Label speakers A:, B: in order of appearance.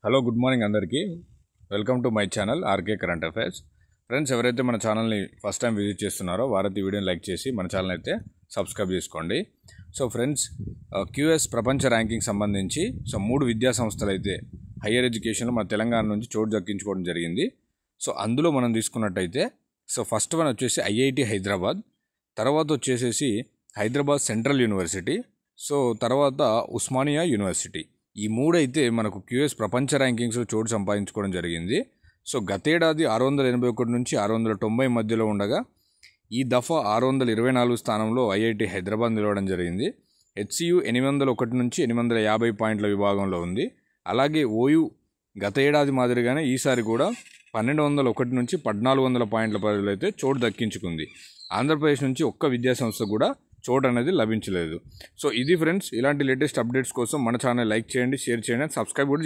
A: Hello good morning అందరికీ welcome to my channel RK current affairs. Friends, ఎవరైతే మన ఛానల్ని ఫస్ట్ టైం విజిట్ చేస్తున్నారో వారైతే వీడియోని లైక్ చేసి మన ఛానల్ అయితే సబ్స్క్రైబ్ చేసుకోండి. సో ఫ్రెండ్స్, క్యూఎస్ ప్రపంచ ర్యాంకింగ్ సంబంధించి మూడు విద్యా సంస్థలు అయితే హయ్యర్ ఎడ్యుకేషన్లో మన తెలంగాణ నుంచి చోటు దక్కించుకోవడం జరిగింది. సో అందులో మనం తీసుకున్నట్టయితే ఫస్ట్ వన్ వచ్చేసి ఐఐటి హైదరాబాద్, తర్వాత వచ్చేసేసి హైదరాబాద్ సెంట్రల్ యూనివర్సిటీ, తర్వాత ఉస్మానియా యూనివర్సిటీ. ఈ మూడైతే మనకు క్యూఎస్ ప్రపంచ ర్యాంకింగ్స్లో చోటు సంపాదించుకోవడం జరిగింది. గతేడాది 681 నుంచి 690 మధ్యలో ఉండగా ఈ దఫా 624 స్థానంలో ఐఐటి హైదరాబాద్ నిలవడం జరిగింది. హెచ్సియు 801 నుంచి 850 పాయింట్ల విభాగంలో ఉంది. అలాగే ఓయూ గత ఏడాది మాదిరిగానే ఈసారి కూడా 1201 నుంచి 1400 పాయింట్ల పరిధిలో అయితే చోటు దక్కించుకుంది. ఆంధ్రప్రదేశ్ నుంచి ఒక్క విద్యాసంస్థ కూడా చోటు అనేది లభించలేదు. ఇది ఫ్రెండ్స్, ఇలాంటి లేటెస్ట్ అప్డేట్స్ కోసం మన ఛానల్ లైక్ చేయండి, షేర్ చేయండి, సబ్స్క్రైబ్ కూడా